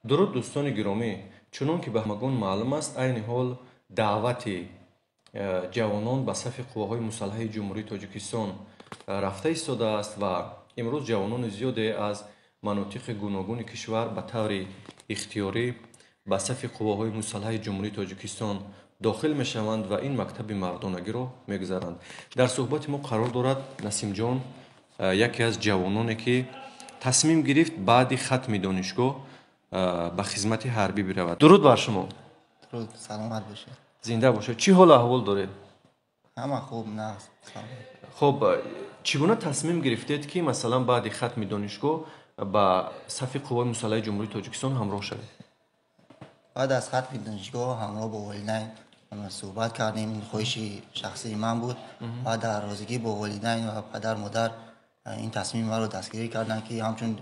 дуруд дӯстони гиромӣ, чунон ки ба ҳамагон маълум аст, айни ҳол даъвати ҷавонон ба сафи қувваҳои мусаллаҳаи ҷумҳурии Тоҷикистон рафта истодааст ва имрӯз ҷавонони зиёде аз манотиқи гуногуни кишвар ба таври ихтиёрӣ ба сафи қувваҳои мусаллаҳаи ҷумҳурии Тоҷикистон дохил мешаванд ва ин мактаби мардонагиро мегузаранд. Дар суҳбати мо қарор дорад Насимҷон, яке аз ҷавононе ки тасмим гирифт баъди хатми донишгоҳ ба хизмати ҳарбӣ биравад. дуруд бар шумо. Дуруд, саломат бошед. Зинда бошед. Чӣ ҳол аҳвол доред? Ҳама хуб, на саломат. хуб, чӣ гуна тасмим гирифтед ки масалан баъди хатми донишгоҳ ба сафи қувваи мусаллаҳаи ҷумҳурии Тоҷикистон ҳамроҳ шавед? баъд аз хатми донишгоҳ ҳамроҳ бо волидайн суҳбат кардем. Ин хоҳиши шахсии ман буд. ва дар розигӣ бо волидайн ва падар модар ин тасмими маро дастгирӣ карданд ки ҳамчун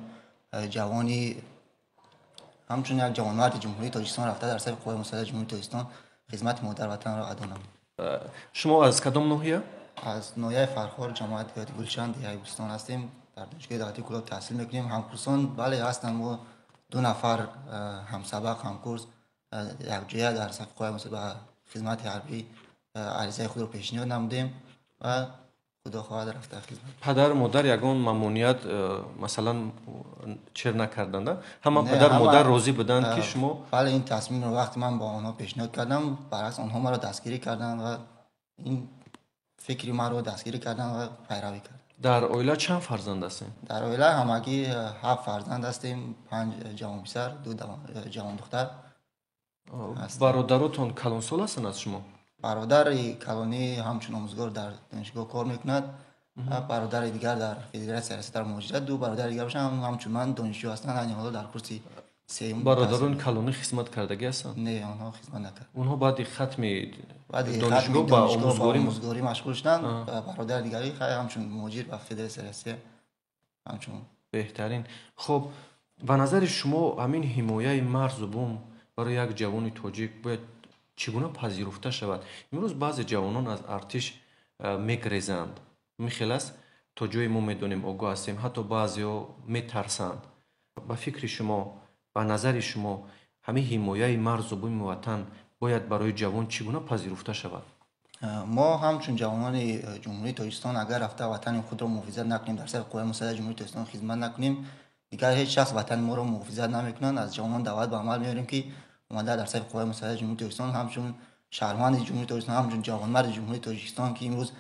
як ҷавонмарди ҷумҳурии Тоҷикистон рафта дар сафи қувваи мусаллаҳаи ҷумҳурии Тоҷикистон хизмати модар-ватанро адо намоям. шумо аз кадом ноҳия? аз ноҳияи Фархор, ҷамоати ҳояти Гулшан, деҳаи Бӯстон ҳастем. дар донишгоҳи давлатии Кӯлоб таҳсил мекунем. ҳамкурсон бале ҳастанд. мо ду нафар ҳамсабақ ҳамкурс якҷоя дар сафи қувваи мусаллаҳ ба хизмати ҳарбӣ аризаи худро пешниҳод намудем ва худо хоҳад рафта хизмат. падар модар ягон мамнуният масалан чер накарданда? ҳама падар модар розӣ буданд ки шумо? бале, ин тасмимро вақти ман ба онҳо пешниҳод кардам, баръакс онҳо маро дастгирӣ карданд ва ин фикри маро дастгирӣ карданд ва пайравӣ карданд. дар оила чанд фарзанд ҳастед? дар оила ҳамагӣ 7 фарзанд ҳастем. 5 ҷавонписар, 2 ҷавондухтар. бародаротон калонсол ҳастанд аз шумо? бародари калонӣ ҳамчун омӯзгор дар донишгоҳ кор мекунад. бародари дигар дар Федератсияи Сиёсат дар муҳоҷират. 2 бародари дигаршон ҳамчун ман донишҷӯ ҳастанд. айни ҳоло дар курси сеюм. бародарони калонӣ хизмат кардагӣ ҳастанд? не, онҳо хизмат накард. онҳо баъди хатми баъди донишгоҳ ба омӯзгорӣ машғул шуданд. бародари дигари ҳамчун муҳоҷир ба Федератсияи Россия ҳамчун. беҳтарин. хуб, ба назари шумо ҳамин ҳимояи марзу бум барои як ҷавони тоҷик бояд чӣ гуна пазируфта шавад? имрӯз баъзе ҷавонон аз артиш мегрезанд. михел аст то ҷое мо медонем огоҳ ҳастем, ҳатто баъзеҳо метарсанд. ба фикри шумо, ба назари шумо ҳамин ҳимояи марзу буми ватан бояд барои ҷавон чӣ гуна пазируфта шавад? мо ҳамчун ҷавонони ҷумҳурии Тоҷикистон агар рафта ватани худро муҳофизат накунем, дар сафи қувваи мусаллаҳаи ҷумҳурии Тоҷикистон хизмат накунем, дигар ҳеҷ шахс ватани моро муҳофизат намекунад. аз ҷавонон даъват ба амал меорем ки омада дар сафи қувваи мусаллаҳаи ҷумҳурии Тоҷикистон ҳамчун шаҳрванди ҷумҳурии Тоҷикистон, ҳамчун ҷавонмарди ҷумҳурии Тоҷикистон ки имрӯз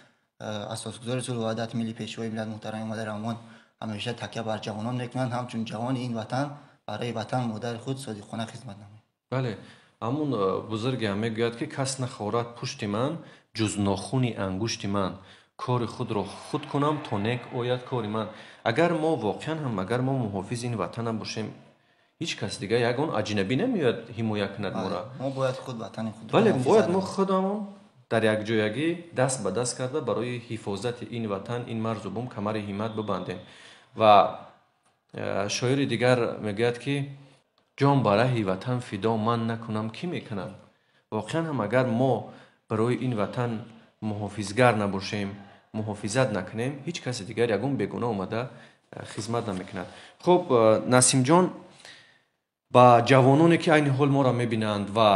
асосгузори сулҳу ваҳдати миллӣ, пешвои миллат муҳтарам Эмомали Раҳмон ҳамеша такя бар ҷавонон мекунанд. ҳамчун ҷавони ин ватан барои ватан модари худ содиқона хизмат намоянд. бале, ҳамун бузурге ҳам мегӯяд ки кас нахорад пушти ман ҷуз нохуни ангушти ман. кори худро худ кунам то нек ояд кори ман. агар мо воқеан ҳам агар мо муҳофизи ин ватанам бошем, ҳеҷ кас дигар ягон аҷнабӣ намеояд ҳимоя кунад моро. мо бояд худ ватани худро бале, бояд мо худамон дар якҷоягӣ даст ба даст карда барои ҳифозати ин ватан, ин марзу бум камари ҳиммат бубандем. ва шоири дигар мегӯяд ки ҷон ба раҳи ватан фидо ман накунам кӣ мекунад? воқеан ҳам агар мо барои ин ватан муҳофизгар набошем, муҳофизат накунем, ҳеҷ каси дигар ягон бегуна омада хизмат намекунад. хуб, Насимҷон, ба ҷавононе ки айни ҳол моро мебинанд ва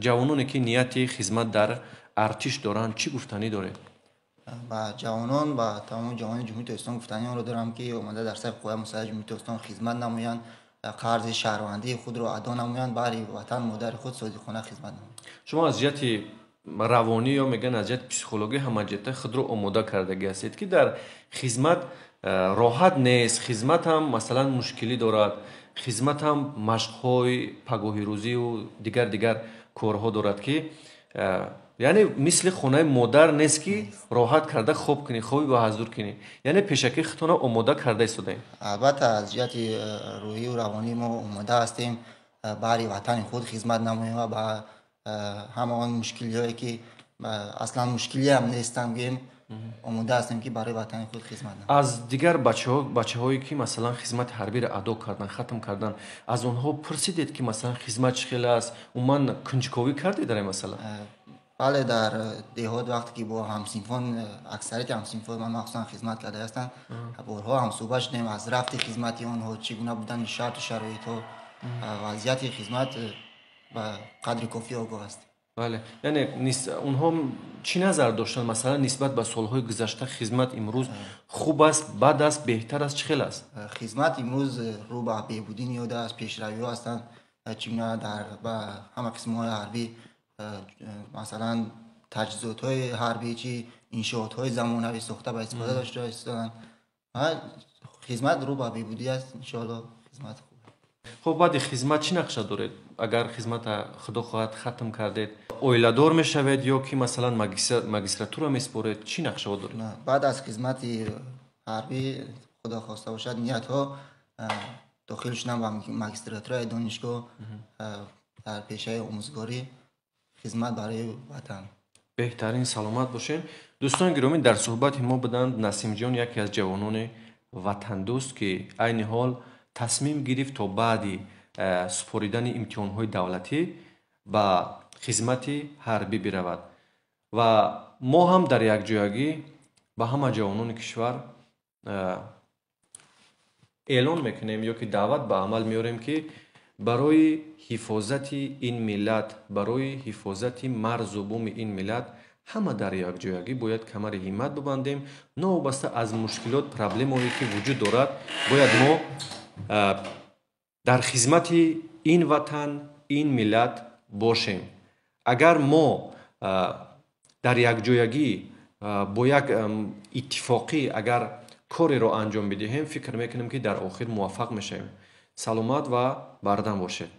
ҷавононе ки нияти хизмат дар артиш доранд чӣ гуфтанӣ доред? ба ҷавонон, ба тамоми ҷавони ҷумҳурии Тоҷикистон гуфтанӣ онро дорам ки омада дар сафи қувваи мусаллаҳаи ҷумҳурии Тоҷикистон хизмат намоянд, қарзи шаҳрвандии худро адо намоянд, баҳри ватан модари худ содиқона хизмат намоянд. шумо аз ҷиҳати равонӣ ё мегӯянд аз ҷиҳати психологӣ ҳама ҷиҳата худро омода кардагӣ ҳастед ки дар хизмат роҳат нест, хизмат ҳам масалан мушкилӣ дорад, хизмат ҳам машқҳои пагоҳирӯзию дигар корҳо дорад ки яъне мисли хонаи модар нест ки роҳат карда хоб кунӣ, хоби ба ҳаздур кунӣ. яъне пешакӣ худтонро омода карда истодаем. албатта аз ҷиҳати рӯҳию равонӣ мо омода ҳастем баҳри ватани худ хизмат намоем ва ба ҳама он мушкилиҳое ки аслан мушкилӣ ҳам нестанд гӯем омода ҳастем ки барои ватани худ хизмат намоем. аз дигар бачаҳое ки масалан хизмати ҳарбиро адо кардан, хатм кардан, аз онҳо пурсидед ки масалан хизмат чӣ хел аст, умуман кунҷковӣ кардед дар ин масъала? бале, дар деҳот вақте ки бо ҳамсинфон, аксарияти ҳамсинфон ман махсусан хизмат карда ҳастанд, борҳо ҳамсӯҳбат шудем аз рафти хизмати онҳо, чӣ гуна будани шарту шароитҳо, вазъияти хизмат ба қадри кофӣ огоҳ ҳастем. бале, яъне онҳо чӣ назар доштанд масалан нисбат ба солҳои гузашта хизмат имрӯз хуб аст, бад аст, беҳтар аст, чӣ хел аст? хизмат имрӯз рӯ ба беҳбудӣ ниёда аст, пешравиҳо ҳастанд, чӣ гуна ба ҳама қисмҳои ҳарбӣ, масалан таҷҳизотҳои ҳарбӣ чӣ иншоотҳои замонавӣ сохта ба истифода дошта истоданд. хизмат рӯ ба беҳбудӣ аст, иншоалло хизмат хуб. хуб, баъди хизмат чӣ нақша доред? Агар хизмата худо хоҳад хатм кардед, оиладор мешавед ё ки масалан магистратура месупоред, чӣ нақшаҳо доред? баъд аз хизмати ҳарбӣ худо хоста бошад ниятҳо дохил шудан ба магистратураи донишгоҳ дар пешаи омӯзгорӣ хизмат барои ватан. беҳтарин, саломат бошед. дӯстони гиромӣ, дар суҳбати мо буданд Насимҷон яке аз ҷавонони ватандӯст ки айни ҳол тасмим гирифт то баъди супоридани имтиҳонҳои давлатӣ ба хизмати ҳарбӣ биравад. ва мо ҳам дар якҷоягӣ ба ҳама ҷавонони кишвар эълон мекунем ё ки даъват ба амал меорем ки барои ҳифозати ин миллат, барои ҳифозати марзу буми ин миллат ҳама дар якҷоягӣ бояд камари ҳиммат бибандем. новобаста аз мушкилот, проблемое ки вуҷуд дорад, бояд мо дар хизмати ин ватан, ин миллат бошем. агар мо дар якҷоягӣ бо як иттифоқӣ агар кореро анҷом бидиҳем, фикр мекунем ки дар охир муваффақ мешавем. саломат ва бардам бошед.